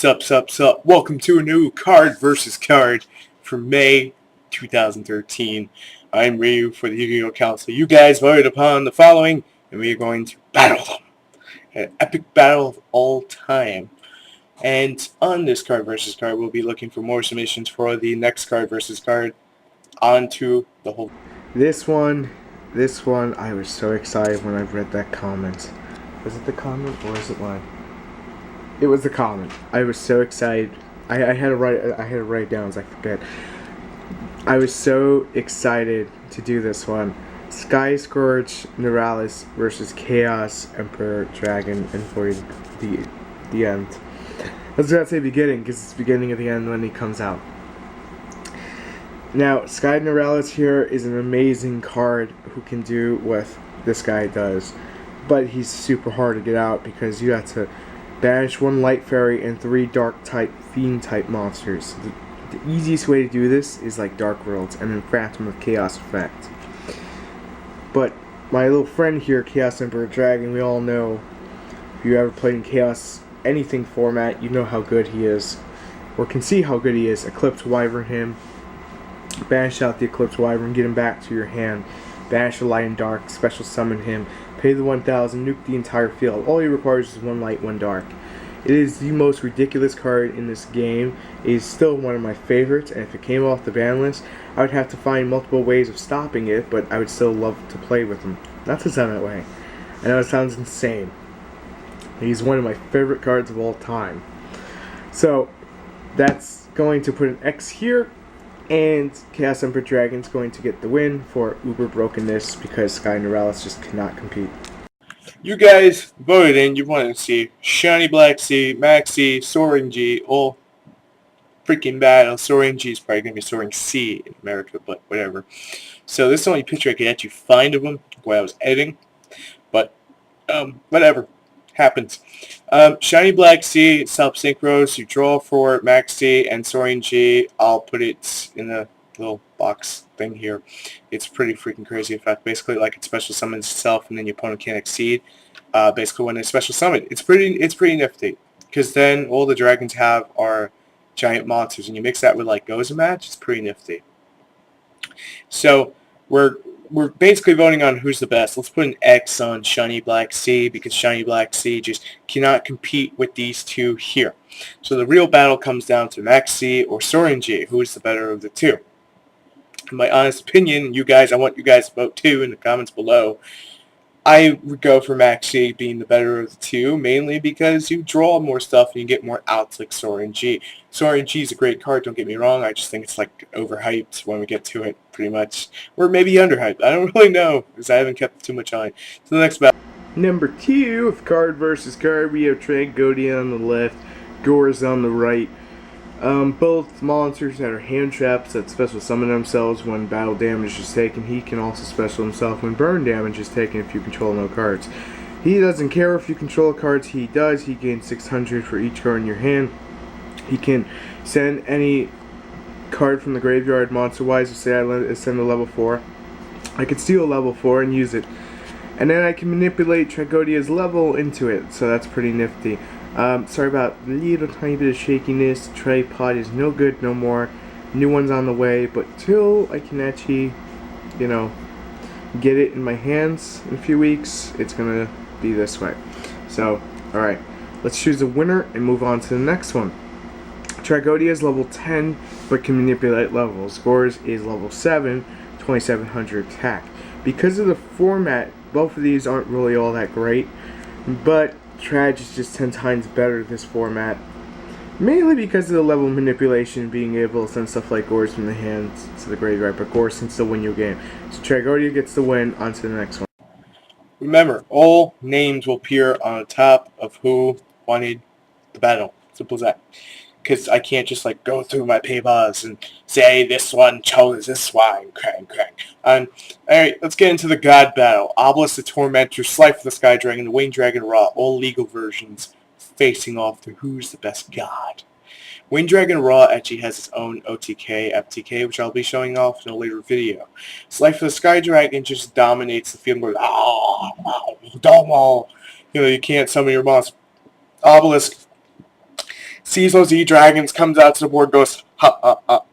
Sup. Welcome to a new card versus card for May 2013. I'm Ryu for the YugiohCouncil. You guys voted upon the following, and we are going to battle them. An epic battle of all time. And on this card versus card, we'll be looking for more submissions for the next card versus card onto the whole... This one, I was so excited when I read that comment. Was it the comment or is it mine? It was the comment. I was so excited. I had to write it down as I forget. I was so excited to do this one. Scourge Morales versus Chaos Emperor Dragon and for the end. I was about to say beginning because it's the beginning of the end when he comes out. Now, Scourge Morales here is an amazing card who can do what this guy does, but he's super hard to get out because you have to banish one light fairy and 3 dark type fiend type monsters. The easiest way to do this is like Dark Worlds and then Phantom of Chaos effect. But my little friend here, Chaos Emperor Dragon, we all know, if you ever played in Chaos anything format, you know how good he is, or can see how good he is. Eclipse Wyvern him, banish out the Eclipse Wyvern, get him back to your hand, banish the light and dark, special summon him, pay the 1000, nuke the entire field. All he requires is 1 light, 1 dark. It is the most ridiculous card in this game. It is still one of my favorites, and if it came off the ban list, I would have to find multiple ways of stopping it, but I would still love to play with him. Not to sound that way. I know it sounds insane. He's one of my favorite cards of all time. So, that's going to put an X here, and Chaos Emperor Dragon's going to get the win for uber brokenness because Scourge Morales just cannot compete. You guys voted in. You wanted to see Shiny Black C, Maxie, Soaring G, all freaking battle. Soaring G is probably going to be Soaring C in America, but whatever. So this is the only picture I could actually find of him while I was editing. But, whatever. Happens. Shiny Black C, Self Synchros, you draw for Maxie and Soaring G. I'll put it in the little box thing here. It's pretty freaking crazy effect. Basically, like it special summons itself, and then your opponent can't exceed. Basically, when they special summon, it's pretty nifty. Because then all the dragons have are giant monsters, and you mix that with like Goza Match, it's pretty nifty. So we're basically voting on who's the best. Let's put an X on Shiny Black C because Shiny Black C just cannot compete with these two here. So the real battle comes down to Maxie or Soaring G. Who is the better of the two? In my honest opinion, you guys, I want you guys to vote too in the comments below. I would go for Maxie being the better of the two, mainly because you draw more stuff and you get more outs like Soaring G. Soaring G is a great card, don't get me wrong. I just think it's like overhyped when we get to it, pretty much. Or maybe underhyped. I don't really know, because I haven't kept too much on it. So the next battle. Number 2 of card versus card, we have Tragodia on the left, Gores on the right. Both monsters that are hand traps that special summon themselves when battle damage is taken. He can also special himself when burn damage is taken if you control no cards. He doesn't care if you control cards, he does. He gains 600 for each card in your hand. He can send any card from the graveyard monster-wise. Say I send a level 4. I could steal a level 4 and use it. And then I can manipulate Tragodia's level into it, so that's pretty nifty. Sorry about a little tiny bit of shakiness. Tripod is no good no more. New one's on the way, but till I can actually, get it in my hands in a few weeks, it's gonna be this way. So, alright, let's choose a winner and move on to the next one. Tragodia is level 10, but can manipulate levels. Gores is level 7, 2700 attack. Because of the format, both of these aren't really all that great, but Trag is just 10 times better this format. Mainly because of the level of manipulation, being able to send stuff like Gores from the hand to the graveyard, but Gores can still win your game. So Tragodia gets the win, on to the next one. Remember, all names will appear on the top of who wanted the battle. Simple as that. Because I can't just like go through my papers and say this one chose this one. Crank. Alright, let's get into the god battle. Obelisk the Tormentor, Slife the Sky Dragon, the Winged Dragon Ra, all legal versions facing off to who's the best god. Winged Dragon Ra actually has its own OTK, FTK, which I'll be showing off in a later video. Slife the Sky Dragon just dominates the field and goes, domo. You can't summon your monster. Obelisk sees those E-Dragons, comes out to the board, goes, ha,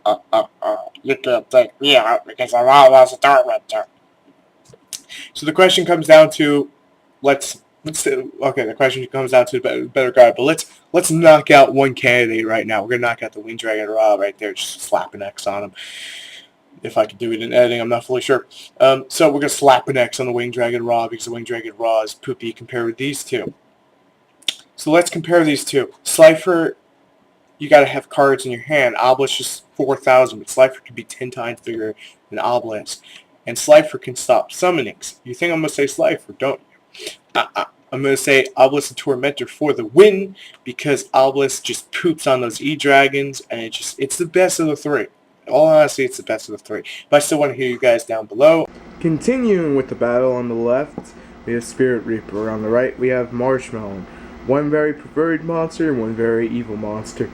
you can't take me out because I'm almost a Tormentor. So the question comes down to, the question comes down to the better guard, but let's knock out one candidate right now. We're gonna knock out the Winged Dragon Ra right there, just slap an X on him. If I can do it in editing, I'm not fully sure. So we're gonna slap an X on the Winged Dragon Ra because the Winged Dragon Ra is poopy compared with these two. So let's compare these two. Slifer, you gotta have cards in your hand. Obelisk is 4,000, but Slifer can be 10 times bigger than Obelisk. And Slifer can stop summonings. You think I'm gonna say Slifer, don't you? I'm going to say Obelisk and Tormentor for the win because Obelisk just poops on those E-Dragons and it's the best of the three. All honesty, it's the best of the three. But I still want to hear you guys down below. Continuing with the battle on the left, we have Spirit Reaper. On the right, we have Marshmallow. One very preferred monster and one very evil monster.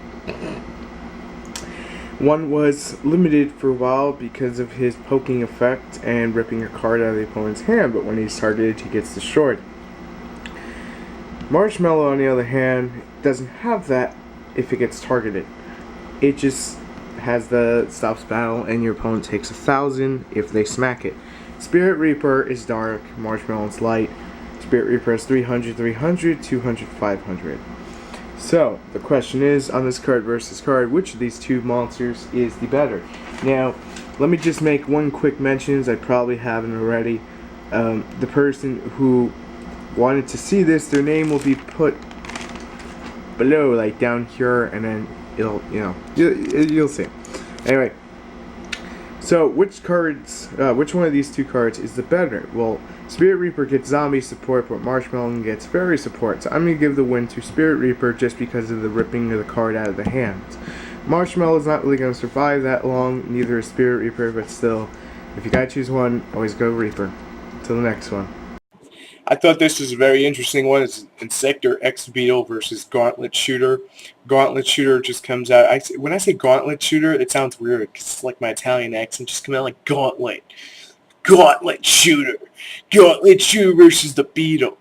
One was limited for a while because of his poking effect and ripping a card out of the opponent's hand, but when he's targeted, he gets destroyed. Marshmallow, on the other hand, doesn't have that if it gets targeted. It just has the stops battle and your opponent takes 1,000 if they smack it. Spirit Reaper is dark, Marshmallow is light. Spirit Reaper is 300, 300, 200, 500. So, the question is, on this card versus card, which of these two monsters is the better? Now, let me just make one quick mention, I probably haven't already. The person who wanted to see this, their name will be put below, like down here, and then it'll, you'll see. Anyway, so which one of these two cards is the better? Well, Spirit Reaper gets zombie support, but Marshmallow gets fairy support. So I'm going to give the win to Spirit Reaper just because of the ripping of the card out of the hands. Marshmallow is not really going to survive that long, neither is Spirit Reaper, but still, if you gotta choose one, always go Reaper. Till the next one. I thought this was a very interesting one. It's Insector X Beetle versus Gauntlet Shooter. Gauntlet Shooter just comes out. When I say Gauntlet Shooter, it sounds weird because it's like my Italian accent just comes out like Gauntlet. Gauntlet Shooter. Gauntlet Shooter versus the Beetle.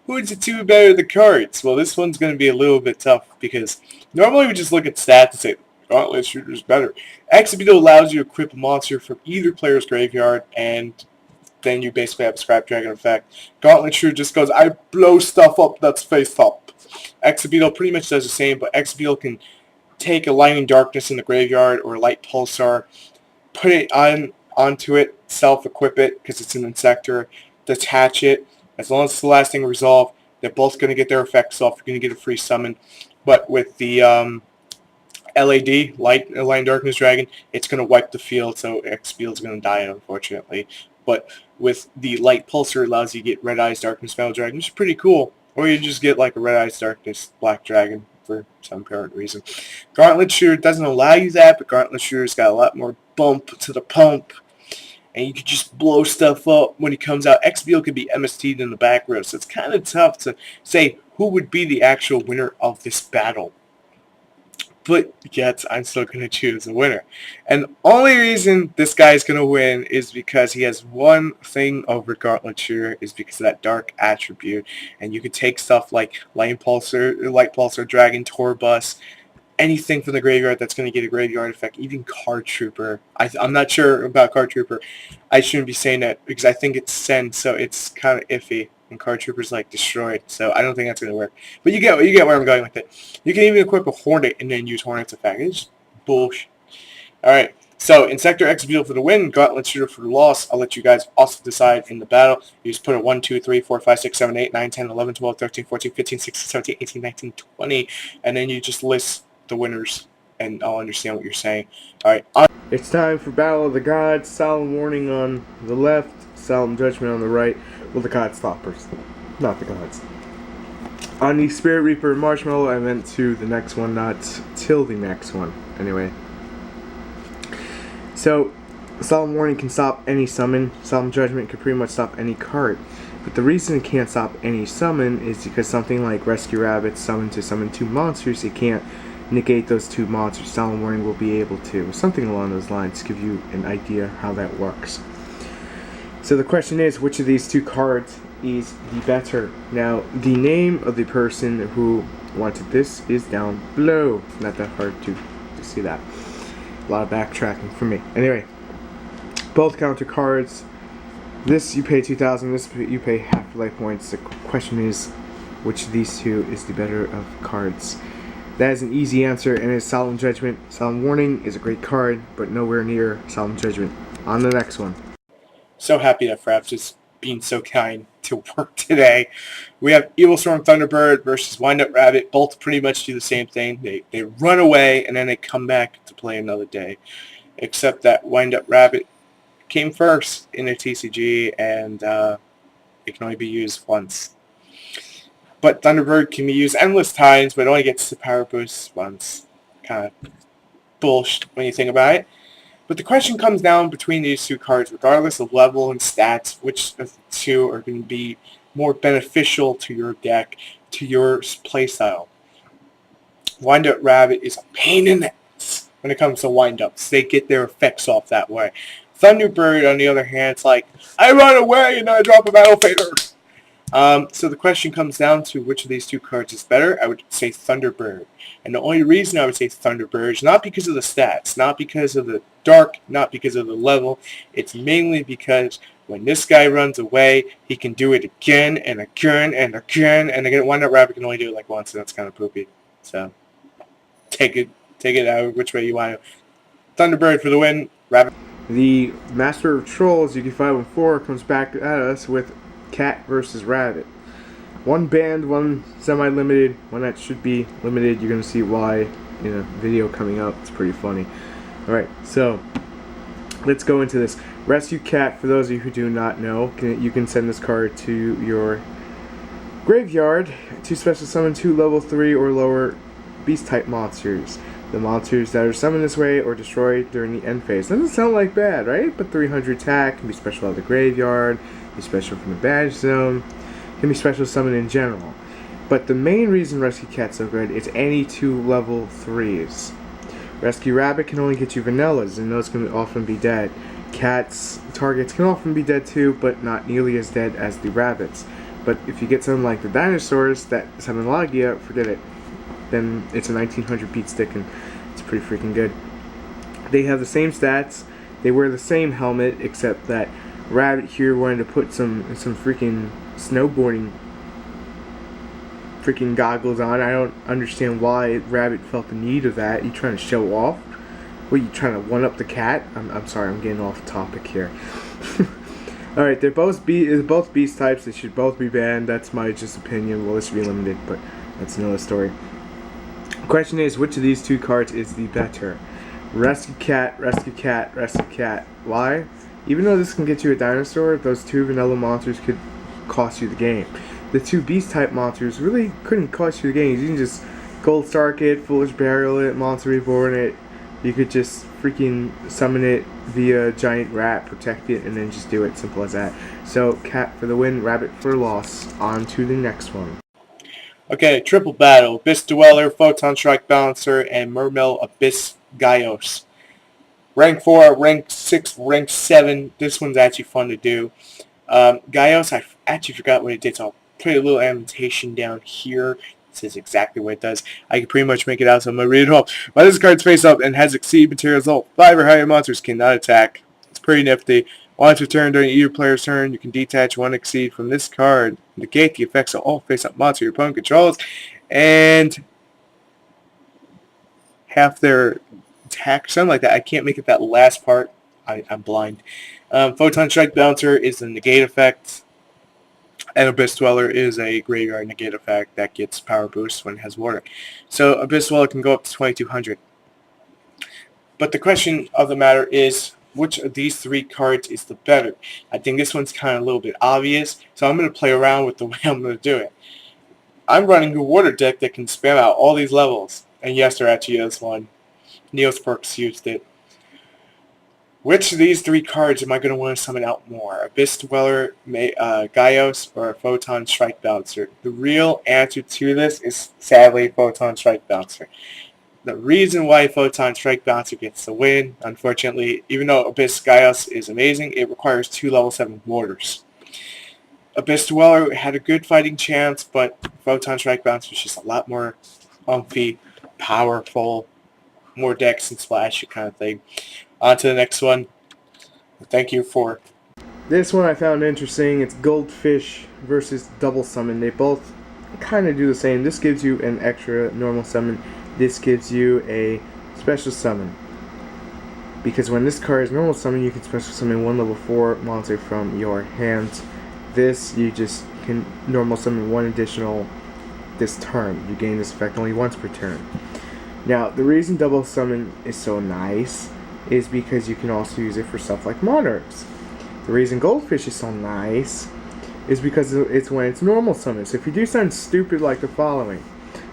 Who's the two better the cards? Well, this one's going to be a little bit tough because normally we just look at stats and say Gauntlet Shooter is better. X Beetle allows you to equip a monster from either player's graveyard and then you basically have a Scrap Dragon effect. Gauntlet Shooter just goes, I blow stuff up that's face up. Exabeetle pretty much does the same, but Exabeetle can take a Lightning Darkness in the graveyard or a Light Pulsar, put it onto it, self-equip it because it's an Insector, detach it. As long as it's the last thing resolved, they're both going to get their effects off. You're going to get a free summon. But with the LAD, Light Darkness Dragon, it's going to wipe the field, so Exabeetle's going to die, unfortunately. But with the Light Pulsar, it allows you to get Red Eyes Darkness Metal Dragon, which is pretty cool. Or you just get like a Red Eyes Darkness Black Dragon for some apparent reason. Gauntlet Shooter doesn't allow you that, but Gauntlet Shooter's got a lot more bump to the pump. And you can just blow stuff up when he comes out. X-Beetle could be MST'd in the back row, so it's kind of tough to say who would be the actual winner of this battle. But yet, I'm still going to choose the winner. And the only reason this guy's going to win is because he has one thing over Gauntlet Shooter, is because of that dark attribute. And you could take stuff like Light Pulsar, Dragon, Torbus, anything from the graveyard that's going to get a graveyard effect, even Card Trooper. I'm not sure about Card Trooper. I shouldn't be saying that because I think it's Send, so it's kind of iffy. And Card Trooper's like destroyed, so I don't think that's going to work. But you get where I'm going with it. You can even equip a Hornet and then use Hornet's effect. It's just bullshit. Alright, so Insector X Beetle for the win, Gauntlet Shooter for the loss. I'll let you guys also decide in the battle. You just put a 1, 2, 3, 4, 5, 6, 7, 8, 9, 10, 11, 12, 13, 14, 15, 16, 17, 18, 19, 20, and then you just list the winners, and I'll understand what you're saying. Alright, it's time for Battle of the Gods. Solemn Warning on the left, Solemn Judgment on the right. Well, the God Stoppers, not the gods. On the Spirit Reaper and Marshmallow, I meant to the next one, not till the next one. Anyway. So, Solemn Warning can stop any summon. Solemn Judgment can pretty much stop any card. But the reason it can't stop any summon is because something like Rescue Rabbit summon to summon 2 monsters, it can't negate those 2 monsters. Solemn Warning will be able to. Something along those lines to give you an idea how that works. So the question is, which of these two cards is the better? Now, the name of the person who wanted this is down below. It's not that hard to see that. A lot of backtracking for me. Anyway, both counter cards. This you pay 2,000. This you pay half life points. The question is, which of these two is the better of cards? That is an easy answer, and it's Solemn Judgment. Solemn Warning is a great card, but nowhere near Solemn Judgment. On the next one. So happy that Fraps is being so kind to work today. We have Evil Storm Thunderbird versus Wind Up Rabbit. Both pretty much do the same thing. They run away, and then they come back to play another day. Except that Wind Up Rabbit came first in the TCG, and it can only be used once. But Thunderbird can be used endless times, but it only gets the power boost once. Kind of bullshit when you think about it. But the question comes down between these two cards, regardless of level and stats, which of the two are going to be more beneficial to your deck, to your playstyle. Wind Up Rabbit is a pain in the ass when it comes to wind-ups. They get their effects off that way. Thunderbird, on the other hand, it's like, I run away and I drop a Battle Fader. So the question comes down to which of these two cards is better. I would say Thunderbird. And the only reason I would say Thunderbird is not because of the stats, not because of the dark, not because of the level. It's mainly because when this guy runs away, he can do it again and again and again. And again, Wind Up Rabbit can only do it like once, and that's kind of poopy. So take it out which way you want to. Thunderbird for the win. Rabbit. The Master of Trolls, UK514, comes back at us with Cat versus Rabbit. One banned, one semi-limited, one that should be limited. You're going to see why in a video coming up. It's pretty funny. Alright, so let's go into this. Rescue Cat, for those of you who do not know, you can send this card to your graveyard to special summon 2 level 3 or lower beast-type monsters. The monsters that are summoned this way or destroyed during the end phase. Doesn't sound like bad, right? But 300 attack, can be special out of the graveyard, be special from the badge zone, can be special summon in general. But the main reason Rescue Cat's so good is any 2 level 3s. Rescue Rabbit can only get you vanillas, and those can often be dead. Cats targets can often be dead too, but not nearly as dead as the rabbits. But if you get something like the dinosaurs that summon Logia, forget it. Then it's a 1900 beat stick, and it's pretty freaking good. They have the same stats. They wear the same helmet, except that Rabbit here wanted to put some freaking snowboarding freaking goggles on. I don't understand why Rabbit felt the need of that. You trying to show off? What, you trying to one-up the cat? I'm sorry, I'm getting off topic here. Alright, they're both beast types. They should both be banned. That's my just opinion. Well, this should be limited, but that's another story. Question is, which of these two cards is the better? Rescue Cat, Rescue Cat, Rescue Cat. Why? Even though this can get you a dinosaur, those 2 vanilla monsters could cost you the game. The 2 beast-type monsters really couldn't cost you the game. You can just Gold Stark it, Foolish Burial it, Monster Reborn it. You could just freaking summon it via Giant Rat, protect it, and then just do it. Simple as that. So, Cat for the win, Rabbit for loss. On to the next one. Okay, triple battle. Abyss Dweller, Photon Strike Balancer, and Mermail Abyss Gaios. Rank 4, rank 6, rank 7. This one's actually fun to do. Gaios, I actually forgot what it did, so I'll put a little annotation down here. It says exactly what it does. I can pretty much make it out, so I'm going to read it off. While this card's face up and has Exceed material result, 5 or higher monsters cannot attack. It's pretty nifty. Once per turn during either player's turn, you can detach 1 Exceed from this card, negate the effects of all face-up monsters your opponent controls, and half their attack, something like that. I can't make it that last part. I'm blind. Photon Strike Bouncer is the negate effect, and Abyss Dweller is a graveyard negate effect that gets power boost when it has water. So Abyss Dweller can go up to 2200. But the question of the matter is, which of these 3 cards is the better? I think this one's kind of a little bit obvious, so I'm going to play around with the way I'm going to do it. I'm running a water deck that can spam out all these levels, and yes, there actually is one. Neosperks used it. Which of these 3 cards am I going to want to summon out more? Abyss Dweller, Gaios, or Photon Strike Bouncer? The real answer to this is, sadly, Photon Strike Bouncer. the reason why Photon Strike Bouncer gets the win, unfortunately, even though Abyss Gaius is amazing, it requires 2 level 7 warders. Abyss Dweller had a good fighting chance, but Photon Strike Bouncer is just a lot more umphy, powerful, more dex and splash kind of thing. On to the next one. Thank you for... This one I found interesting. It's Goldfish versus Double Summon. They both kind of do the same. This gives you an extra normal summon. This gives you a special summon. Because when this card is normal summon, you can special summon 1 level 4 monster from your hands. This, you just can normal summon 1 additional this turn. You gain this effect only once per turn. Now, the reason double summon is so nice is because you can also use it for stuff like monarchs. The reason Goldfish is so nice is because it's when it's normal summon. So if you do something stupid like the following.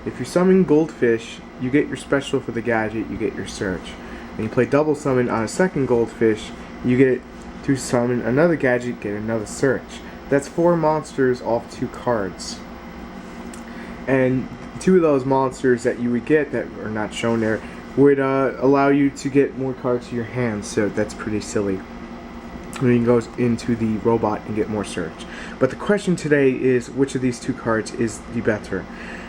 If you summon Goldfish, you get your special for the gadget, you get your search. And you play double summon on a second Goldfish, you get it to summon another gadget, get another search. That's 4 monsters off 2 cards. And 2 of those monsters that you would get that are not shown there would allow you to get more cards to your hand, so that's pretty silly. When you go into the robot and get more search. But the question today is, which of these 2 cards is the better?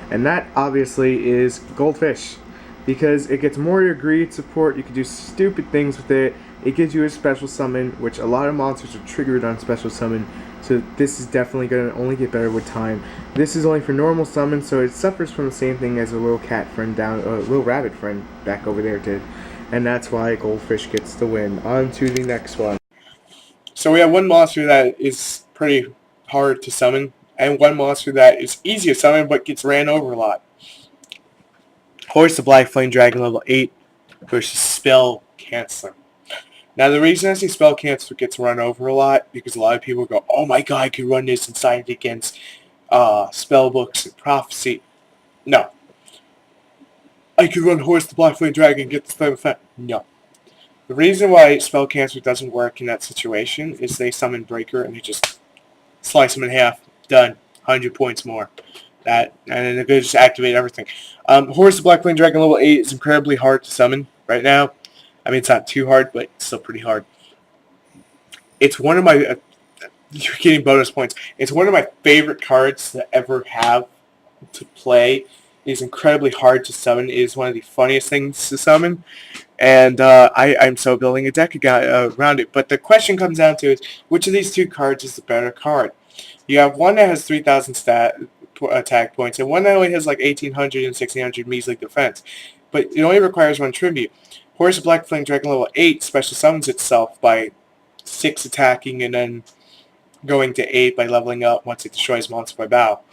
And that obviously is Goldfish, because it gets more your greed support. You can do stupid things with it. It gives you a special summon, which a lot of monsters are triggered on special summon, so this is definitely going to only get better with time. This is only for normal summon, so it suffers from the same thing as a little cat friend down, little rabbit friend back over there did, and that's why Goldfish gets the win. On to the next one. So we have one monster that is pretty hard to summon, and one monster that is easy to summon but gets ran over a lot. Horse the Black Flame Dragon level 8 versus Spell Canceller. Now the reason I say Spell Canceller gets run over a lot, because a lot of people go, oh my god, I could run this inside against spell books and prophecy. No. I could run Horse the Black Flame Dragon and get the same effect. No. The reason why Spell Canceller doesn't work in that situation is they summon Breaker and they just slice them in half. Done. 100 points more. That, and then they just activate everything. Horus the Black Flame Dragon level 8 is incredibly hard to summon right now. I mean, it's not too hard, but it's still pretty hard. It's one of my... you're getting bonus points. It's one of my favorite cards to ever have to play. It is incredibly hard to summon. It is one of the funniest things to summon. And I'm so building a deck around it. But the question comes down to is, which of these 2 cards is the better card? You have one that has 3,000 attack points, and one that only has like 1,800 and 1,600 measly defense. But it only requires 1 tribute. Horus the Black Flame Dragon level 8 special summons itself by 6 attacking and then going to 8 by leveling up once it destroys monster by battle.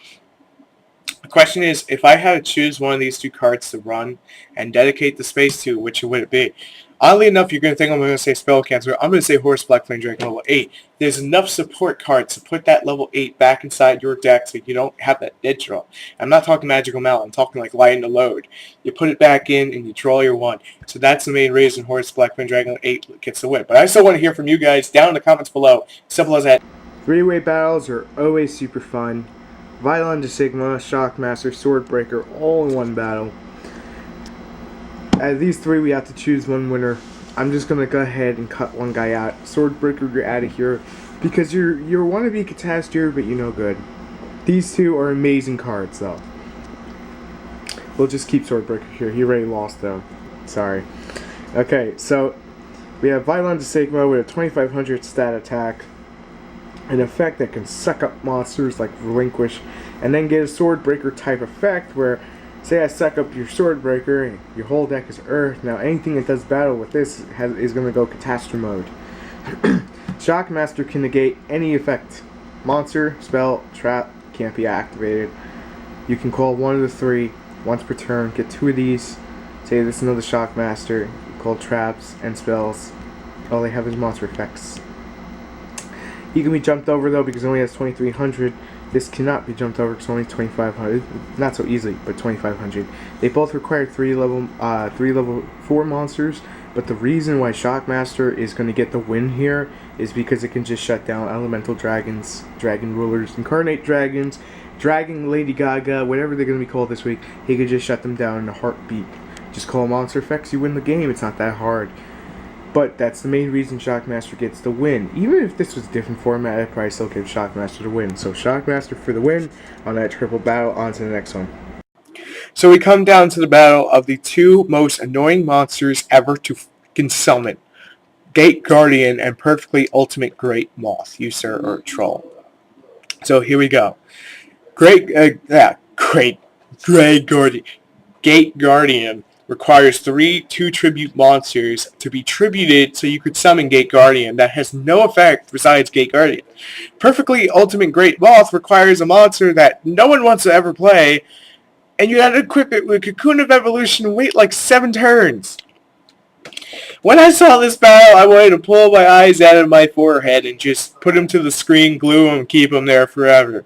The question is, if I had to choose one of these 2 cards to run and dedicate the space to, which would it be? Oddly enough, you're going to think I'm going to say Spell Canceller. I'm going to say Horus Black Flame Dragon level 8. There's enough support cards to put that level 8 back inside your deck so you don't have that dead draw. I'm not talking Magical Mallet. I'm talking like Lighten the Load. You put it back in and you draw your 1. So that's the main reason Horus Black Flame Dragon level 8 gets the win. But I still want to hear from you guys down in the comments below. Simple as that. 3-way battles are always super fun. Violin to Sigma, Shockmaster, Swordbreaker, all in one battle. Out of these 3, we have to choose one winner. I'm just going to go ahead and cut one guy out. Swordbreaker, you're out of here. Because you're wannabe Catastrophe, but you're no good. These 2 are amazing cards, though. We'll just keep Swordbreaker here. He already lost, though. Sorry. Okay, so we have Violin to Sigma with a 2,500 stat attack. An effect that can suck up monsters like Relinquish, and then get a Swordbreaker type effect where, say I suck up your Swordbreaker and your whole deck is Earth. Now anything that does battle with this is going to go Catastrophe mode. Shockmaster can negate any effect. Monster, spell, trap can't be activated. You can call one of the 3 once per turn. Get 2 of these. Say this is another Shockmaster. You call traps and spells. All they have is monster effects. He can be jumped over though because it only has 2,300. This cannot be jumped over because it's only 2,500. Not so easily, but 2,500. They both require 3 level 4 monsters. But the reason why Shockmaster is going to get the win here is because it can just shut down Elemental Dragons, Dragon Rulers, Incarnate Dragons, Dragon Lady Gaga, whatever they're going to be called this week. He could just shut them down in a heartbeat. Just call monster effects, you win the game. It's not that hard. But that's the main reason Shockmaster gets the win. Even if this was a different format, I'd probably still give Shockmaster the win. So Shockmaster for the win on that triple battle. On to the next one. So we come down to the battle of the two most annoying monsters ever to fucking summon. Gate Guardian and Perfectly Ultimate Great Moth, user or troll. So here we go. Great Guardian. Gate Guardian requires 3 2-tribute monsters to be tributed so you could summon Gate Guardian. That has no effect besides Gate Guardian. Perfectly Ultimate Great Moth requires a monster that no one wants to ever play, and you had to equip it with Cocoon of Evolution and wait like 7 turns. When I saw this battle, I wanted to pull my eyes out of my forehead and just put them to the screen, glue them, and keep them there forever.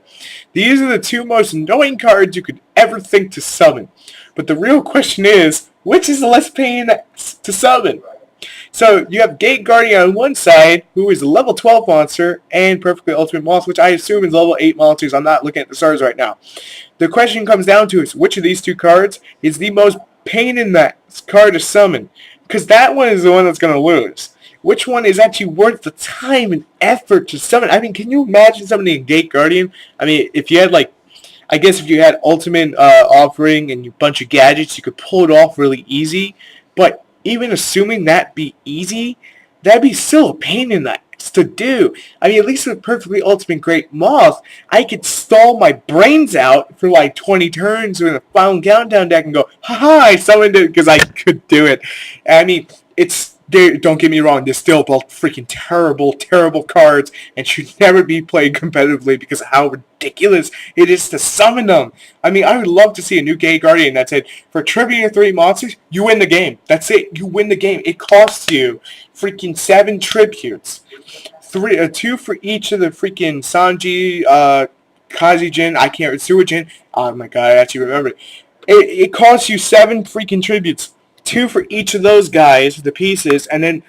These are the 2 most annoying cards you could ever think to summon. But the real question is, which is the less pain to summon? So you have Gate Guardian on one side, who is a level 12 monster, and Perfectly Ultimate Moth, which I assume is level 8 monsters. I'm not looking at the stars right now. The question comes down to is, which of these 2 cards is the most pain in that card to summon? Because that one is the one that's going to lose. Which one is actually worth the time and effort to summon? I mean, can you imagine summoning a Gate Guardian? I mean, if you had I guess if you had Ultimate Offering and a bunch of gadgets, you could pull it off really easy. But even assuming that be easy, that'd be still a pain in the ass to do. I mean, at least with Perfectly Ultimate Great Moth, I could stall my brains out for like 20 turns with a Final Countdown deck and go, haha, I summoned it because I could do it. I mean, don't get me wrong, they're still both freaking terrible, terrible cards and should never be played competitively because of how ridiculous it is to summon them. I mean, I would love to see a new Gate Guardian that said, for tributing 3 monsters, you win the game. That's it. You win the game. It costs you freaking 7 tributes. 2 for each of the freaking Sanji, Kazijin, Suijin. Oh my god, I actually remember. It costs you 7 freaking tributes. 2 for each of those guys, the pieces, and then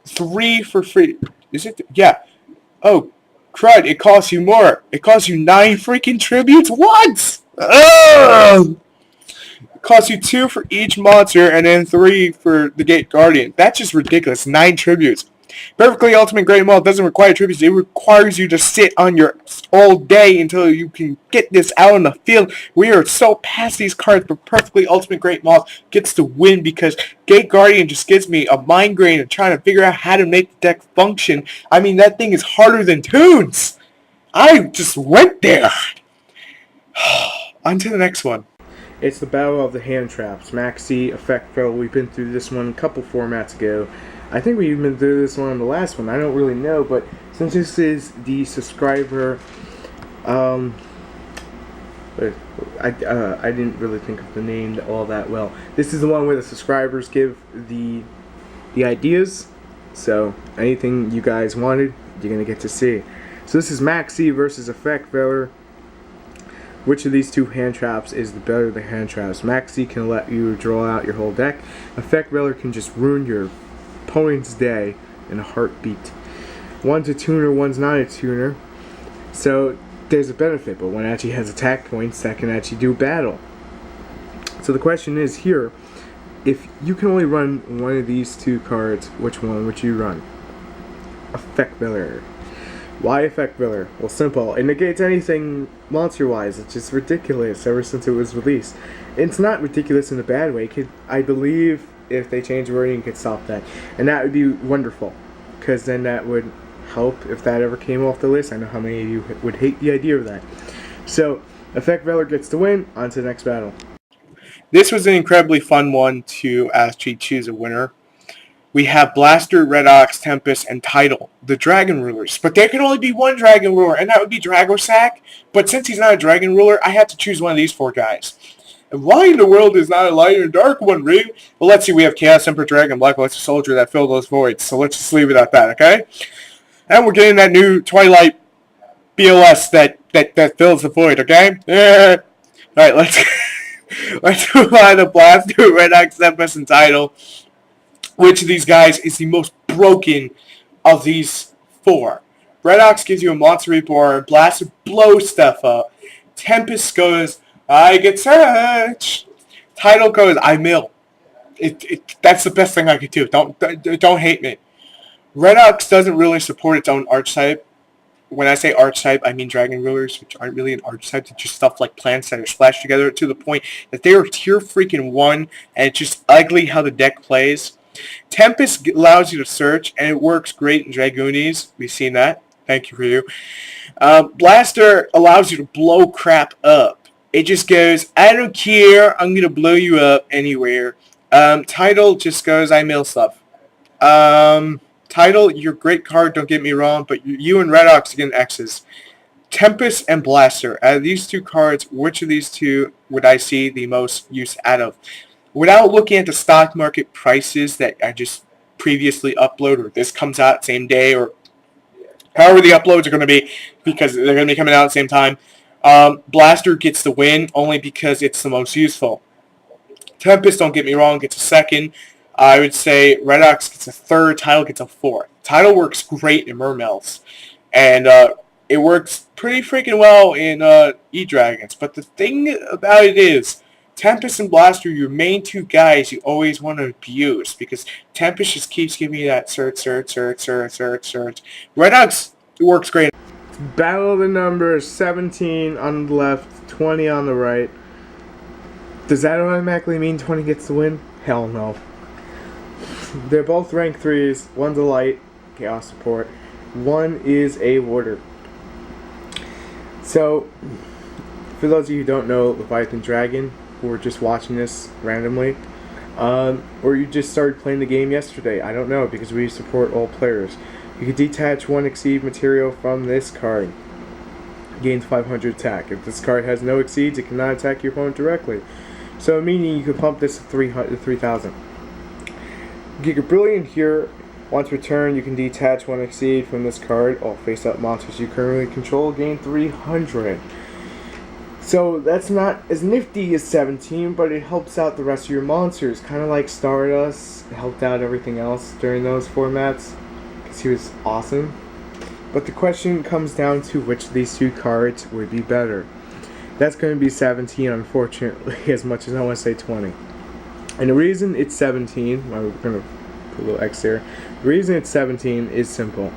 3 for free. Is it? Yeah. Oh, crud, it costs you more. It costs you 9 freaking tributes? What? Ugh! It costs you 2 for each monster, and then 3 for the Gate Guardian. That's just ridiculous. 9 tributes. Perfectly Ultimate Great Moth doesn't require tributes. It requires you to sit on your all day until you can get this out in the field. We are so past these cards, but Perfectly Ultimate Great Moth gets to win because Gate Guardian just gives me a migraine of trying to figure out how to make the deck function. I mean, that thing is harder than Toons. I just went there. On to the next one. It's the Battle of the Hand Traps. Maxie, Effect Throw. We've been through this one a couple formats ago. I think we've been through this one on the last one. I don't really know, but since this is the subscriber, I didn't really think of the name all that well. This is the one where the subscribers give the ideas. So anything you guys wanted, you're gonna get to see. So this is Maxie versus Effect Thrower. Which of these 2 hand traps is the better of the hand traps? Maxie can let you draw out your whole deck. Effect Thrower can just ruin your opponent's day in a heartbeat. One's a tuner, one's not a tuner. So there's a benefit, but one actually has attack points that can actually do battle. So the question is here, if you can only run one of these 2 cards, which one would you run? Effect Thrower. Why Effect Thrower? Well, simple. It negates anything monster-wise. It's just ridiculous ever since it was released. It's not ridiculous in a bad way. I believe if they change the wording, you could stop that. And that would be wonderful, because then that would help if that ever came off the list. I know how many of you would hate the idea of that. So, Effect Thrower gets the win. On to the next battle. This was an incredibly fun one to actually choose a winner. We have Blaster, Red Ox, Tempest, and Tidal, the Dragon Rulers. But there can only be one Dragon Ruler, and that would be Dragosack. But since he's not a Dragon Ruler, I have to choose one of these 4 guys. And why in the world is not a light or dark one, Ryu? Well, let's see. We have Chaos Emperor Dragon, Black Electric Soldier that fill those voids. So let's just leave it at that, okay? And we're getting that new Twilight BLS that fills the void, okay? Yeah. All right, let's move on to Blaster, Red Ox, Tempest, and Tidal. Which of these guys is the most broken of these 4? Red Ox gives you a Monster Reborn. Blaster blows stuff up. Tempest goes, I get touched. Tidal goes, I mill. That's the best thing I could do. Don't hate me. Red Ox doesn't really support its own archetype. When I say archetype, I mean dragon rulers, which aren't really an archetype. They're just stuff like plants that are splashed together to the point that they are tier freaking 1, and it's just ugly how the deck plays. Tempest allows you to search, and it works great in Dragoonies. We've seen that. Thank you for you. Blaster allows you to blow crap up. It just goes, I don't care, I'm going to blow you up anywhere. Title just goes, I mill stuff. Title, you're a great card, don't get me wrong, but you and Red Ox again X's. Tempest and Blaster. Out of these 2 cards, which of these 2 would I see the most use out of? Without looking at the stock market prices that I just previously uploaded, or this comes out same day, or however the uploads are going to be, because they're going to be coming out at the same time, Blaster gets the win only because it's the most useful. Tempest, don't get me wrong, gets a second. I would say Red Ox gets a third, Title gets a fourth. Title works great in Mermels, and it works pretty freaking well in E-Dragons. But the thing about it is, Tempest and Blaster are your main 2 guys you always want to abuse, because Tempest just keeps giving you that search. Red Ox works great. Battle of the numbers, 17 on the left, 20 on the right. Does that automatically mean 20 gets the win? Hell no. They're both rank 3s. One's a light, chaos support. One is a warder. So, for those of you who don't know Leviathan Dragon, who are just watching this randomly, or you just started playing the game yesterday, I don't know, because we support all players. You can detach 1 exceed material from this card. Gains 500 attack. If this card has no exceeds, it cannot attack your opponent directly. So, meaning you can pump this to 3,000. Giga Brilliant here. Once returned, you can detach 1 exceed from this card. All face-up monsters you currently control gain 300. So that's not as nifty as 17, but it helps out the rest of your monsters. Kind of like Stardust helped out everything else during those formats, because he was awesome. But the question comes down to which of these 2 cards would be better. That's going to be 17, unfortunately, as much as I want to say 20. And the reason it's 17, I'm going to put a little X there. The reason it's 17 is simple.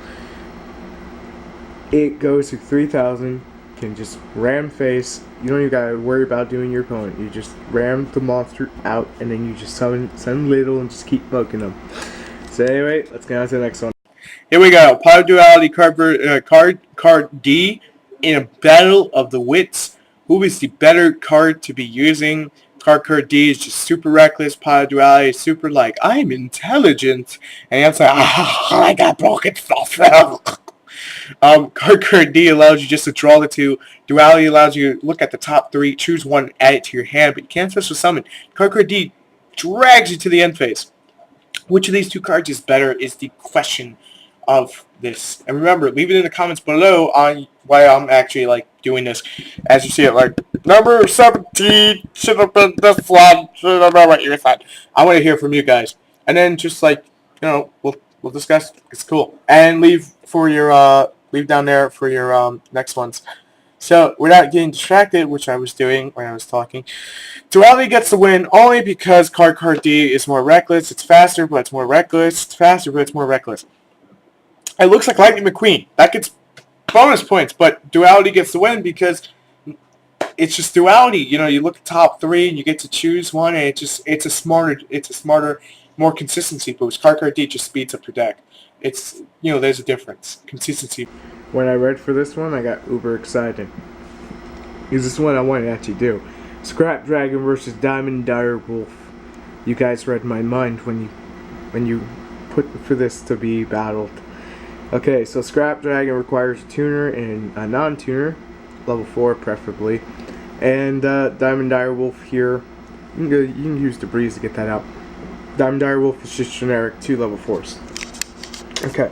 It goes to 3,000, can just ram face. You don't even got to worry about doing your opponent. You just ram the monster out, and then you just send little and just keep poking them. So anyway, let's get on to the next one. Here we go. Power Duality card D in a Battle of the Wits. Who is the better card to be using? Card D is just super reckless. Power Duality is super like, I'm intelligent. And it's like, I got broken stuff. Card D allows you just to draw the 2. Duality allows you to look at the top 3, choose 1, add it to your hand, but you can't special summon. Card D drags you to the end phase. Which of these 2 cards is better is the question of this. And remember, leave it in the comments below on why I'm actually like doing this. As you see it, like number 17 should have been this one. Should have been what you said. I want to hear from you guys, and then just like we'll discuss. It's cool, and leave down there for your next ones. So without getting distracted, which I was doing when I was talking, Duality gets the win only because card D is more reckless. It's faster, but it's more reckless. It's faster, but it's more reckless. It looks like Lightning McQueen. That gets bonus points, but Duality gets the win because it's just Duality. You know, you look at top 3 and you get to choose one, and it's a smarter, more consistency boost. Card D just speeds up your deck. It's, there's a difference. Consistency. When I read for this one, I got uber excited. Because this is what I wanted to actually do. Scrap Dragon versus Diamond Dire Wolf. You guys read my mind when you put for this to be battled. Okay, so Scrap Dragon requires a tuner and a non-tuner, level 4 preferably, and Diamond Dire Wolf here, you can use the breeze to get that out. Diamond Dire Wolf is just generic 2 level 4s. Okay,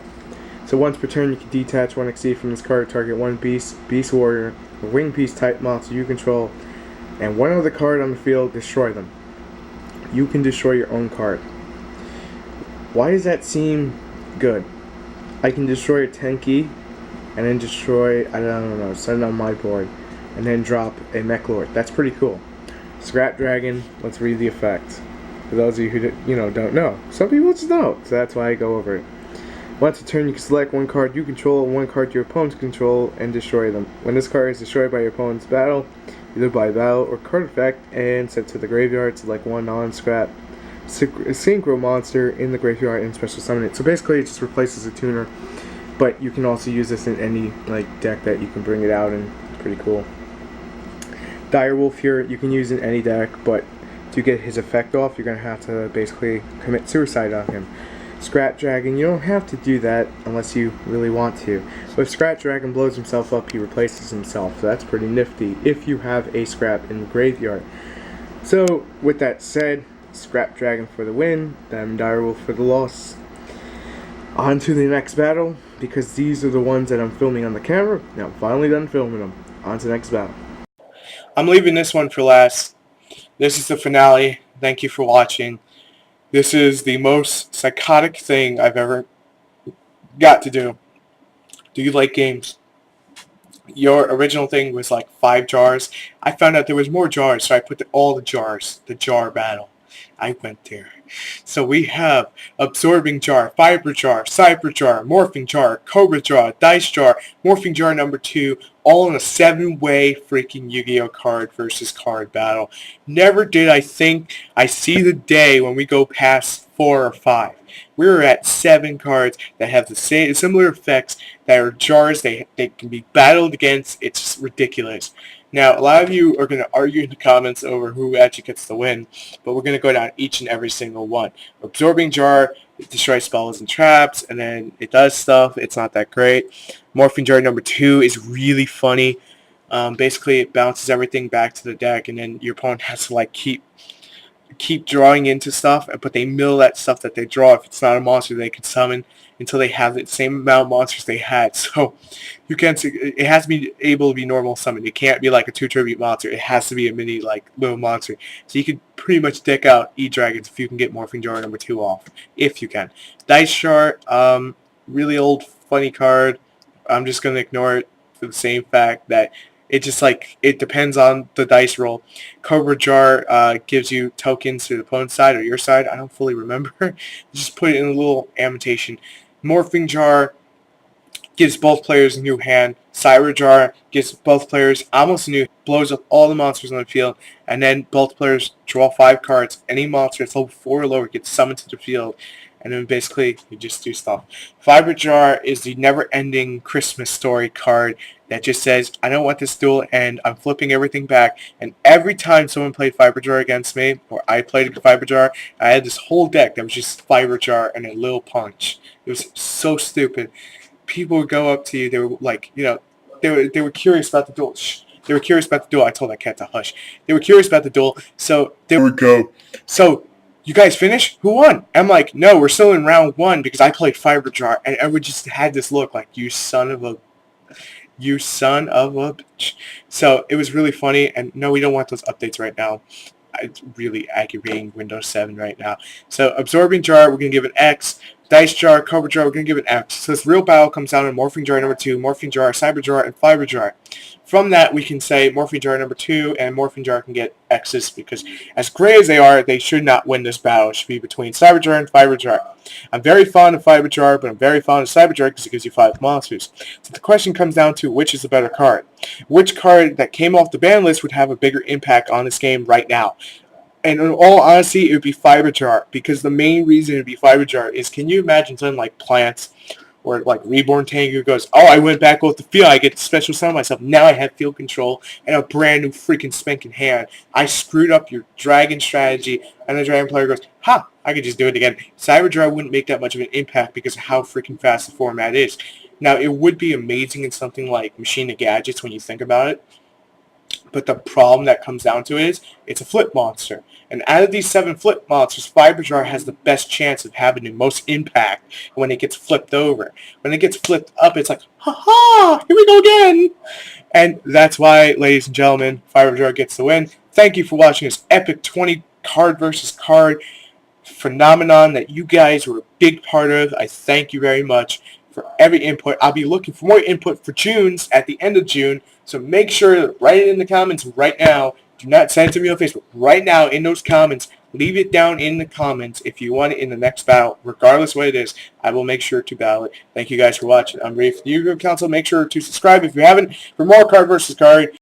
so once per turn you can detach 1 exceed from this card, target 1 beast warrior, or wing beast type monster you control, and 1 other card on the field, destroy them. You can destroy your own card. Why does that seem good? I can destroy a Tenki, and then destroy, I don't know, set it on my board, and then drop a Mech Lord. That's pretty cool. Scrap Dragon, let's read the effect. For those of you who don't know. Some people just don't, so that's why I go over it. Once a turn, you can select one card you control and one card your opponents control and destroy them. When this card is destroyed by your opponent's battle, either by battle or card effect, and sent to the graveyard, select one non-scrap synchro monster in the graveyard and special summon it. So basically it just replaces a tuner, but you can also use this in any deck that you can bring it out in. It's pretty cool. Direwolf here you can use in any deck, but to get his effect off, you're going to have to basically commit suicide on him. Scrap Dragon, you don't have to do that unless you really want to. But if Scrap Dragon blows himself up, he replaces himself, so that's pretty nifty if you have a Scrap in the graveyard. So, with that said, Scrap Dragon for the win, Diamond Direwolf for the loss. On to the next battle, because these are the ones that I'm filming on the camera. Now I'm finally done filming them. On to the next battle. I'm leaving this one for last. This is the finale. Thank you for watching. This is the most psychotic thing I've ever got to do. Do you like games? Your original thing was like 5 jars. I found out there was more jars, so I put all the jars. The jar battle. I went there. So we have Absorbing Jar, Fiber Jar, Cyber Jar, Morphing Jar, Cobra Jar, Dice Jar, Morphing Jar number 2, all in a 7-way freaking Yu-Gi-Oh card versus card battle. Never did I think I see the day when we go past 4 or 5. We're at 7 cards that have the same similar effects, that are jars, they can be battled against. It's ridiculous. Now, a lot of you are going to argue in the comments over who actually gets the win, but we're going to go down each and every single one. Absorbing Jar, it destroys spells and traps, and then it does stuff. It's not that great. Morphing Jar number 2 is really funny. Basically, it bounces everything back to the deck, and then your opponent has to keep drawing into stuff, but they mill that stuff that they draw. If it's not a monster, they can summon until they have the same amount of monsters they had. So you can't see, it has to be able to be normal summon. It can't be like a 2 tribute monster. It has to be a mini little monster. So you could pretty much deck out E-Dragons if you can get Morphing Jar number 2 off. If you can. Dice Jar, really old funny card. I'm just going to ignore it for the same fact that it just it depends on the dice roll. Cobra Jar gives you tokens to the opponent's side or your side. I don't fully remember. Just put it in a little annotation. Morphing Jar gives both players a new hand. Cyber Jar gives both players almost a new, blows up all the monsters on the field, and then both players draw 5 cards. Any monster that's level 4 or lower gets summoned to the field, and then basically you just do stuff. Fiber Jar is the never-ending Christmas story card that just says, I don't want this duel to end, I'm flipping everything back, and every time someone played Fiber Jar against me, or I played Fiber Jar, I had this whole deck that was just Fiber Jar and a little punch. It was so stupid. People would go up to you, they were they were curious about the duel. They were curious about the duel. I told that cat to hush. They were curious about the duel, so they would go, so you guys finished? Who won? I'm like, no, we're still in round 1 because I played Fiber Jar, and everyone just had this look like, you son of a bitch. So it was really funny, and no, we don't want those updates right now. It's really aggravating Windows 7 right now. So Absorbing Jar, we're going to give it X. Dice Jar, Cobra Jar, we're going to give it X. So this real battle comes down to Morphing Jar number 2, Morphing Jar, Cyber Jar, and Fiber Jar. From that, we can say Morphing Jar number 2 and Morphing Jar can get X's because as great as they are, they should not win this battle. It should be between Cyber Jar and Fiber Jar. I'm very fond of Fiber Jar, but I'm very fond of Cyber Jar because it gives you 5 monsters. So the question comes down to which is the better card. Which card that came off the ban list would have a bigger impact on this game right now? And in all honesty, it would be Fiber Jar, because the main reason it would be Fiber Jar is, can you imagine something like Plants or like Reborn Tango goes, oh, I went back off the field, I get to special summon myself, now I have field control and a brand new freaking spanking hand. I screwed up your dragon strategy, and the dragon player goes, ha, I could just do it again. Cyber Jar wouldn't make that much of an impact because of how freaking fast the format is. Now, it would be amazing in something like Machine to Gadgets when you think about it. But the problem that comes down to it is, it's a flip monster. And out of these 7 flip monsters, Fiber Jar has the best chance of having the most impact when it gets flipped over. When it gets flipped up, it's like, ha-ha, here we go again. And that's why, ladies and gentlemen, Fiber Jar gets the win. Thank you for watching this epic 20 card versus card phenomenon that you guys were a big part of. I thank you very much for every input. I'll be looking for more input for June's at the end of June. So make sure to write it in the comments right now. Do not send it to me on Facebook. Right now, in those comments, leave it down in the comments if you want it in the next battle. Regardless what it is, I will make sure to battle it. Thank you guys for watching. I'm Ray for the Yu-Gi-Oh! Council. Make sure to subscribe if you haven't for more card versus card.